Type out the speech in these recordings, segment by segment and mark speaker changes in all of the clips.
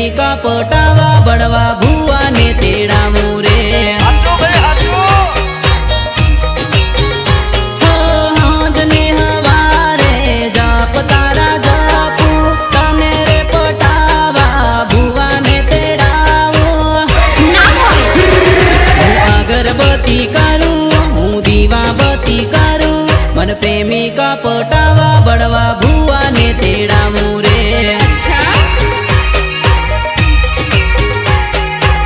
Speaker 1: प्रेमिका पटावा बड़वा भुआ ने तेड़ावू रे। मन प्रेमिका पटावा बड़वा भुआ ने तेड़ावू रे।
Speaker 2: अच्छा?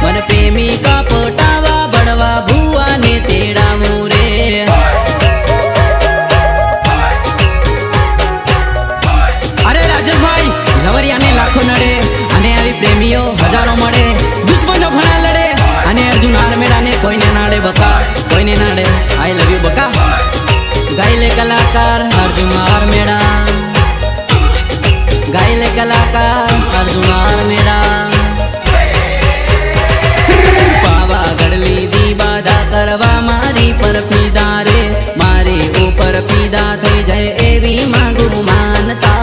Speaker 1: मन प्रेमिका पटावा बड़वा भुआ ने तेड़ावू रे। अरे राजेश भाई लवरिया ने लाखों नड़े अने आवी प्रेमियों हजारों मळे, दुश्मनों घणा लड़े अने अर्जुन आर्मेड़ा ने कोई ने नाड़े बका, कोई ने नाड़े आई लव यू बका। गायले कलाकार अर्जुन आर्मेड़ा, गायले कलाकार अर्जुन आर्मेड़ा। पावागढ़ लीधी बाधा करवा मारी पर फीदा रे, मारी ऊपर फीदा थई जाए एवी मांगू मानता।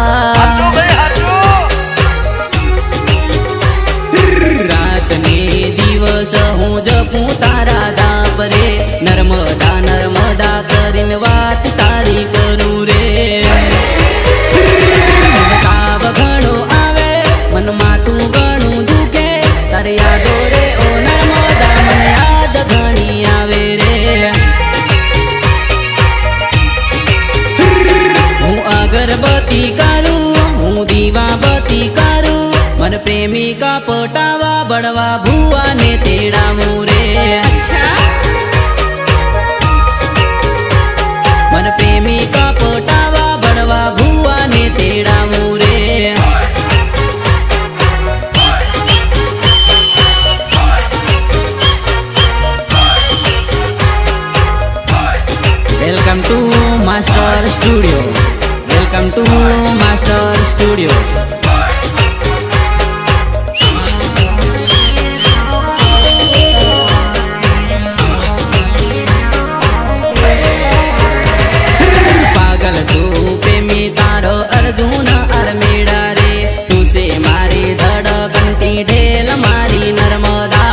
Speaker 1: रात ने दिवस हूँ जपू तारा दाप रे, नर्मदा नर्मदा करीन वात तारी करू रे। ताव घणो आवे मन मातू घणू दुखे, तारे यादो रे ओ नर्मदा मन याद घणी आवे रे। हूँ अगरबत्ती करू हूँ दीवाबत्ती करू, मन प्रेमिका पटावा बड़वा भुआ ने तेड़ावू रे।
Speaker 2: अच्छा?
Speaker 1: मन प्रेमिका पटावा बड़वा भुआ ने तेड़ावू रे। Welcome to master studio, welcome to master studio. Arjun आर्मेड़ा रे, तुसे मारी धड़कनती ढेल मारी नर्मदा।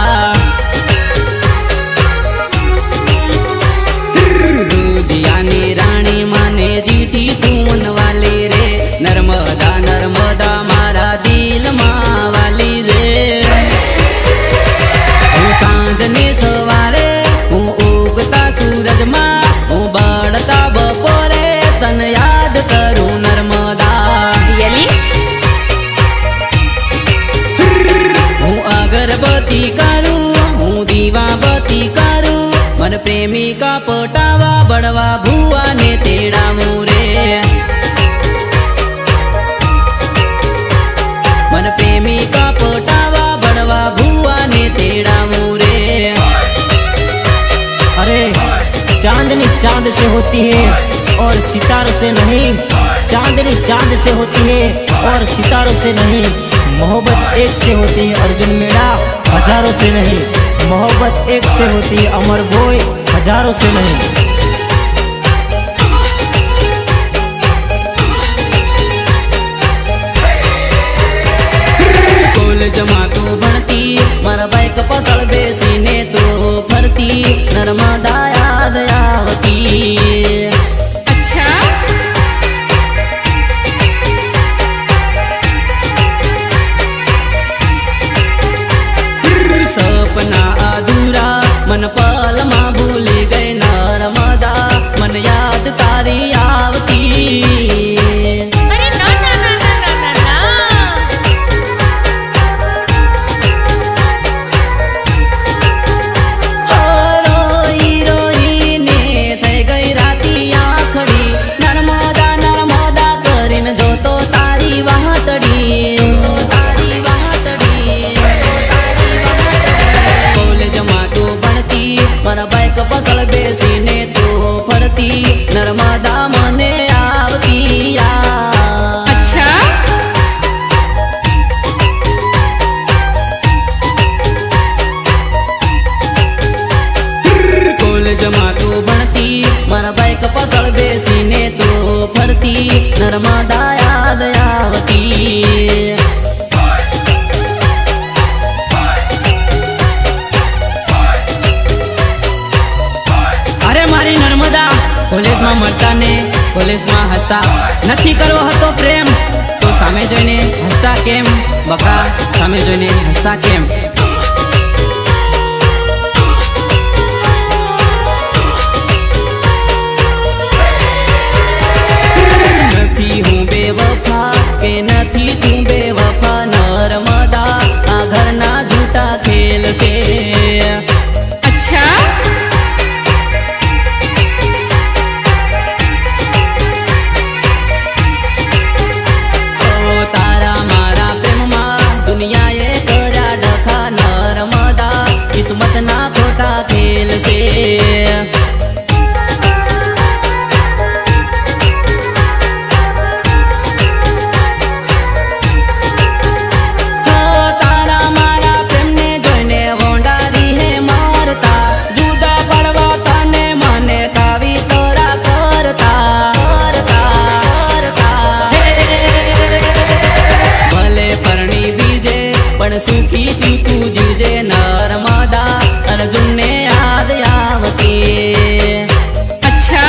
Speaker 1: दुधियानी रानी माने जीती तून वाली रे, नर्मदा नर्मदा मारा दिल माँ वाली रे। हूँ सांझ ने सवारे हूँ उगता सूरज माँ, हूँ बढ़ता बपोरे तन याद करूँ नर्मदा। हूँ अगरबत्ती करू हूँ दीवाबत्ती करू, मन प्रेमिका पटावा बड़वा भुआ ने तेड़ावू रे। मन प्रेमिका पटावा बड़वा भुआ ने तेड़ावू रे।
Speaker 3: अरे चांदनी चांद से होती है और सितारों से नहीं, चांदनी चांद से होती है और सितारों से नहीं। मोहब्बत एक से होती है अर्जुन मेड़ा, हजारों से नहीं। मोहब्बत एक से होती है अमर बोय, हजारों से नहीं।
Speaker 1: कॉलेज में तू भणती मारा बाइक पसड़ बेसी ने तो फरती, नर्मदा याद आवती।
Speaker 2: अच्छा?
Speaker 1: सपना अधूरा मन पल माँ भूल गए, नर्मदा मन याद तारी आवती।
Speaker 2: अरे ना ना ना ना ना ना ना।
Speaker 1: કોલેજમાં હસતા નથી કરવો હતો પ્રેમ તો સામે જોઈને હસતા કેમ બકા સામે જોઈને હસતા કેમ નથી હું બેવફા કે નથી તું બેવફા નર્મદા આ ઘરના જૂઠા ખેલ છે
Speaker 2: अच्छा
Speaker 1: ઓ તારા મારા પ્રેમમાં દુનિયાએ કર્યા ડખા નર્મદા કિસ્મતના ખોટા ખેલ છે તારા મારા પ્રેમને જોઈને વોંડારી હે મારતા જુદા પડવા તને મને કાવી તોરા કરતા ભલે પરણી બીજે પણ સુખી તું જીવજે નર્મદા અર્જુનને યાદ આવતી
Speaker 2: अच्छा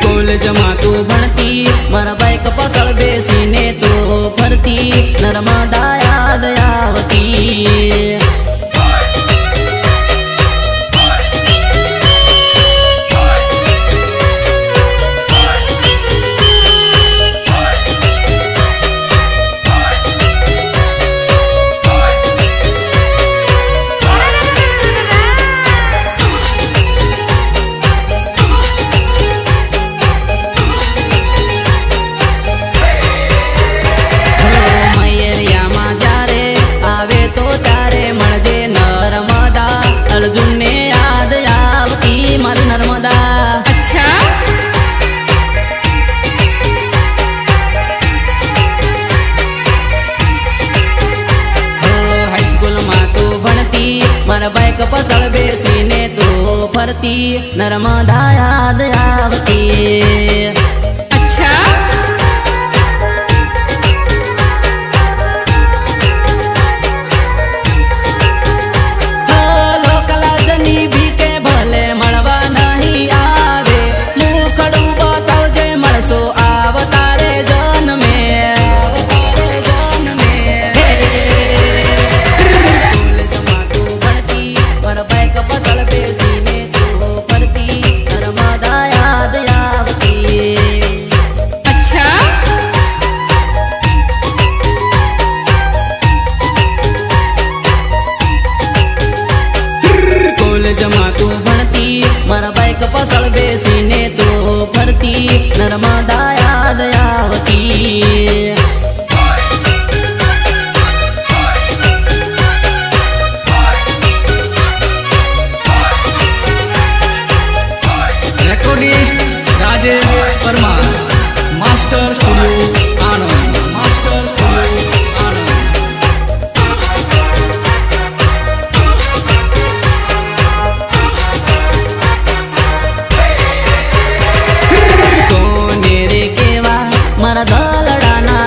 Speaker 1: કોલેજમાં તું ભણતી મારા બાઈક પાછળ બેસીને તો ફરતી નર્મદા યાદ આવતી મૈયરિયામાં જ્યારે આવે તો ત્યારે મળજે નર્મદા અર્જુનને યાદ આવતી મારી નર્મદા
Speaker 2: अच्छा
Speaker 1: હાઈસ્કૂલમાં તું ભણતી મારા બાઈક પાછળ બેસીને તું ફરતી નર્મદા યાદ આવતી
Speaker 2: अच्छा
Speaker 1: લોકલા જની ભીકે ભલે મળવા નહીં આવે મુખડું બતાવજે મળશો આવતારે જન્મે કોલેજમાં તું ભણતી મારા બાઈક પાછળ બેસીને તું ફરતી નર્મદા યાદ આવતી
Speaker 2: अच्छा
Speaker 1: કોલેજમાં તું ભણતી મારા બાઈક પાછળ બેસીને તું ફરતી નર્મદા યાદ આવતી
Speaker 4: recordist Rajesh Parmar master studio Anand master studio Anand
Speaker 1: કોને રે કેવા મારા દલડાના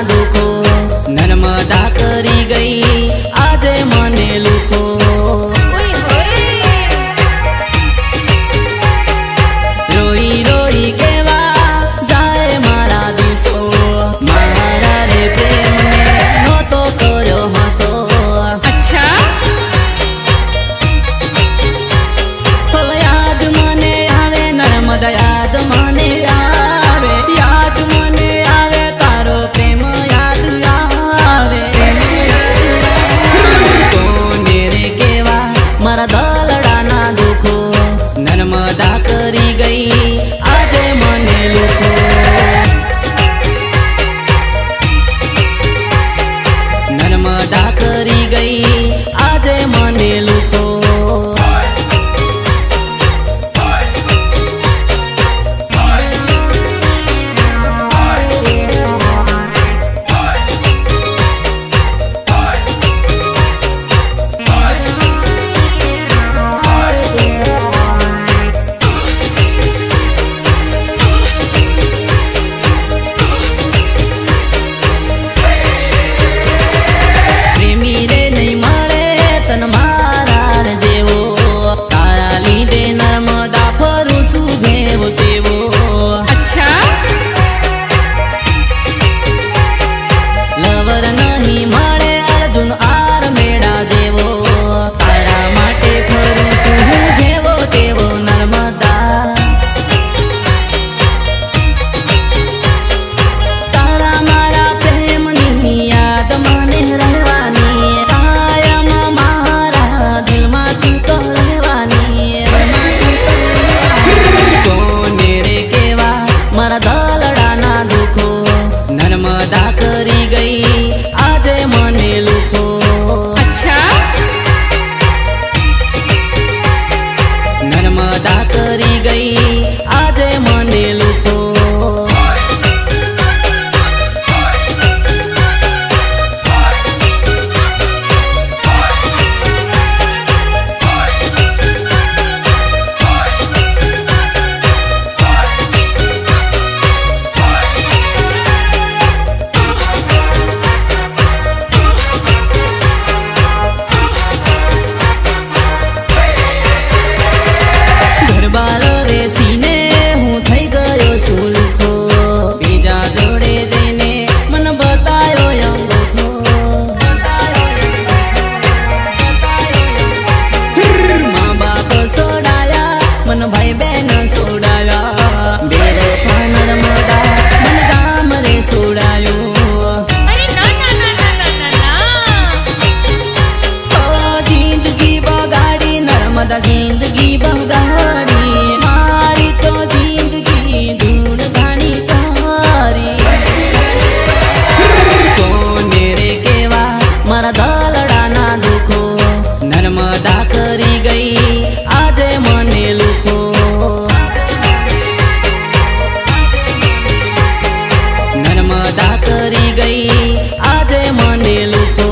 Speaker 1: गई आज मने लूखो।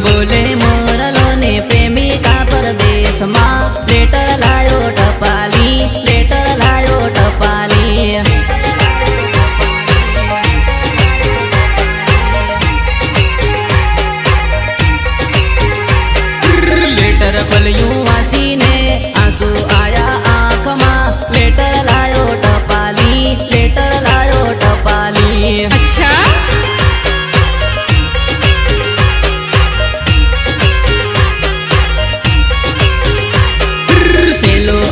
Speaker 1: बोले मोरलो ने प्रेमिका परदेश मां लेटर लायो टपाली, लेटर लायो टपाली। लेटर पलियूं वासी ने आंसू आया आंख मां लेटर लायो टपाली, लेटर लायो टपाली।
Speaker 2: अच्छा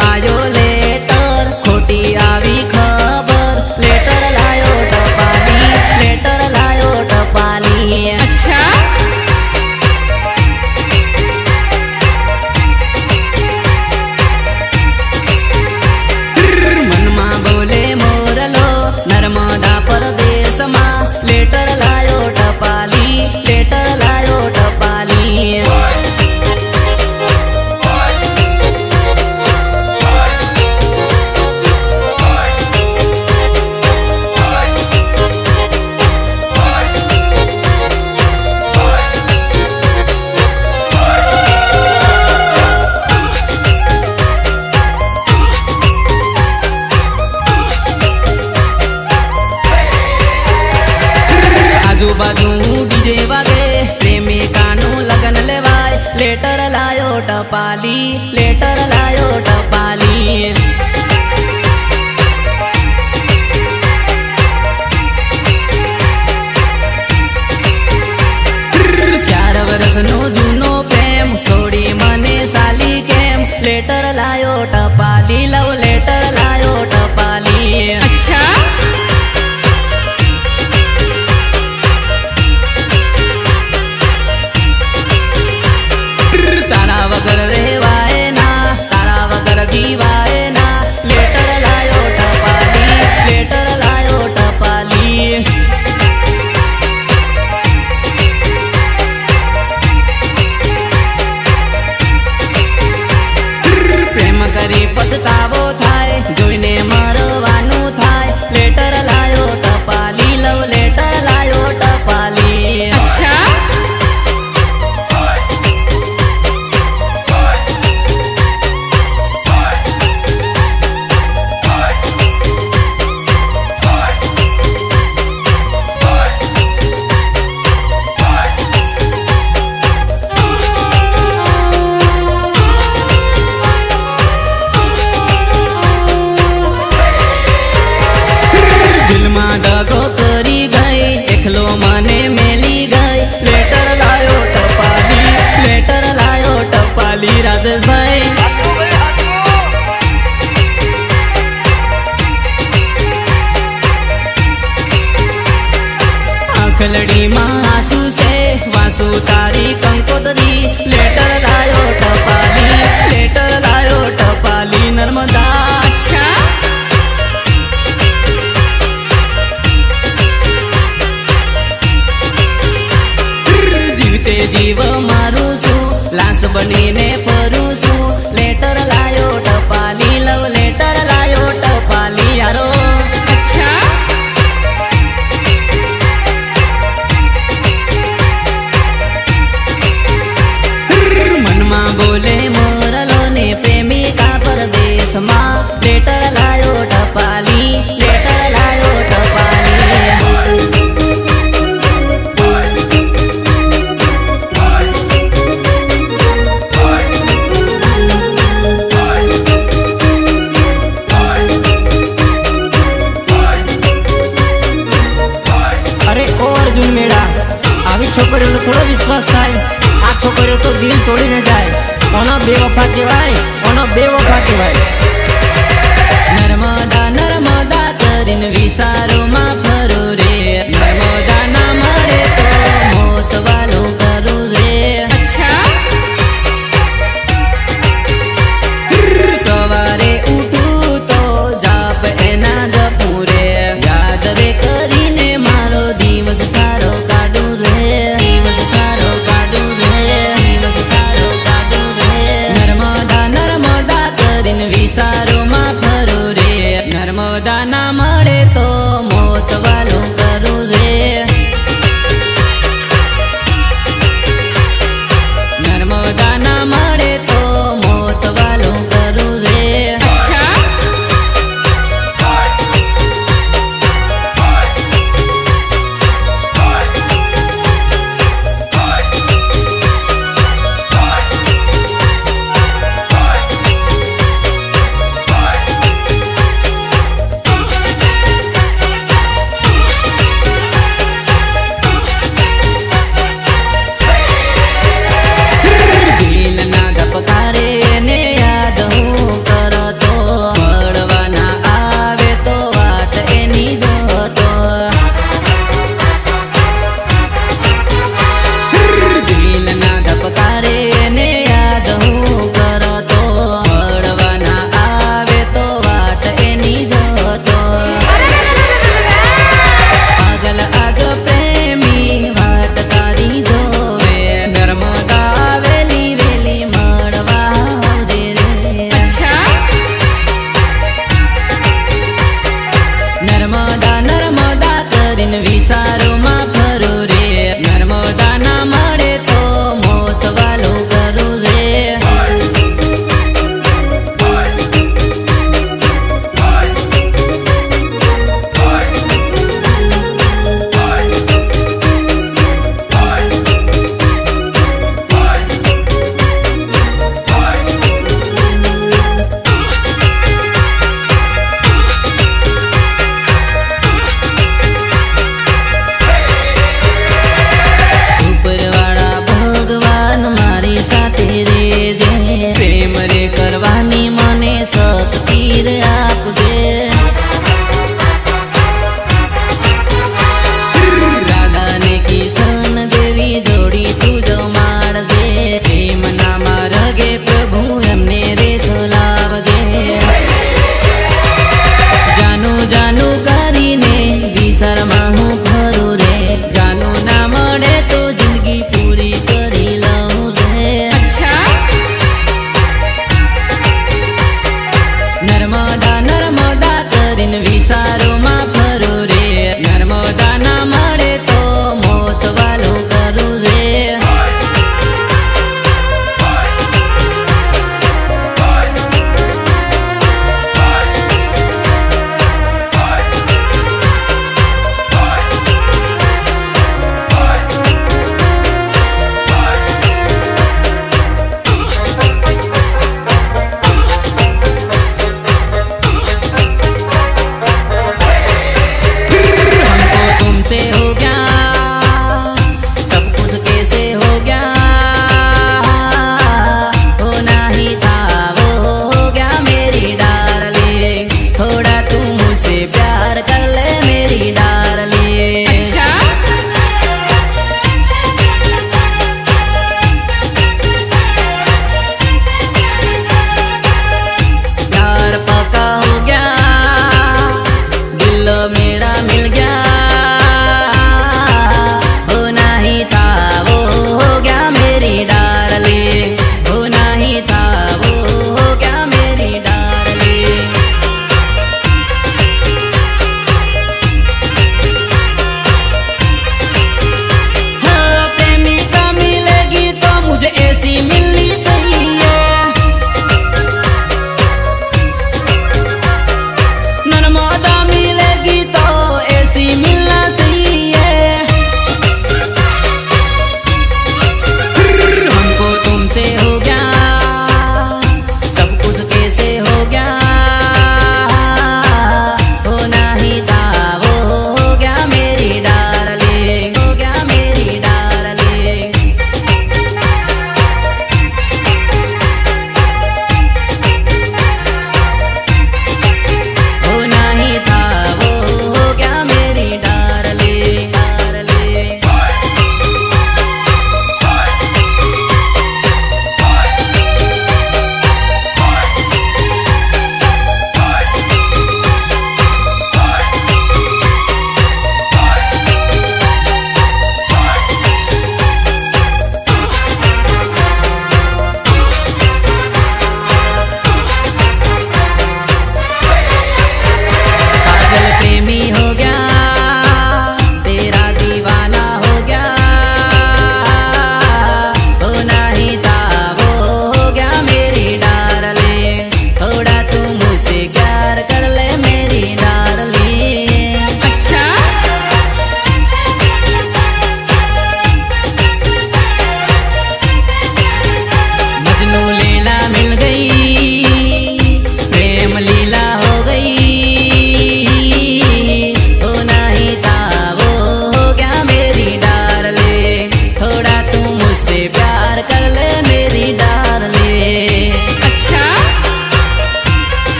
Speaker 1: आयो लेटर खोटी आवी खबर लेटर लायो टपाली, लेटर लायो टपाली।
Speaker 2: अच्छा
Speaker 1: मनमा बोले मोरलो नर्मदा परदेश मां लेटर लायो टपाली, लेटर लायो टपाली। आजूबाजू डीजे वागे प्रेमिकानु लगन लेवाय लेटर लायो टपाली, लेटर लायो टपाली। चार वर्षनो जूनो प्रेम छोड़ी मने साली केम लेटर लायो टपाली, लव लेटर लायो टपाली।
Speaker 2: अच्छा
Speaker 1: तारा वगर रेवाए ना, तारा वगर जीवाए ना लेटर लायो टपाली, लेटर लायो टपाली। प्रेम करी पछतावो थाय जोईने मरवानुं थाय लेटर लायो टपाली, लव लेटर लायो टपाली।
Speaker 2: अच्छा
Speaker 1: दगो करी गई एकलो मने मेली गई लेटर लायो टपाली, लेटर लायो टपाली। राजेश भाई आंखलड़ी मां आंसू से वासु तारी कंकोतरी लेटर लायो टपाली, लेटर लायो टपाली। नर्मदा
Speaker 2: अच्छा
Speaker 1: जीवते जीव मारू छू लाश बनीने फरू छू लेटर लायो टपाली, लव लेटर लायो टपाली। यारो
Speaker 2: अच्छा
Speaker 1: मनमा बोले मोरलो ने प्रेमिका परदेश मां लेटर लायो टपाली, लेटर लायो टपाली।
Speaker 3: छोकरियों थोड़ो विश्वास थाय। आ छोकरियों तो दिल तोड़ी न जाए। कोनो बेवफा कहवाय, कोनो बेवफा कहवाय।
Speaker 1: नर्मदा नर्मदा करीन विसारो मां फरो रे। नर्मदा ना मरे तो मोत वालो करू रे।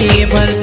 Speaker 1: के भर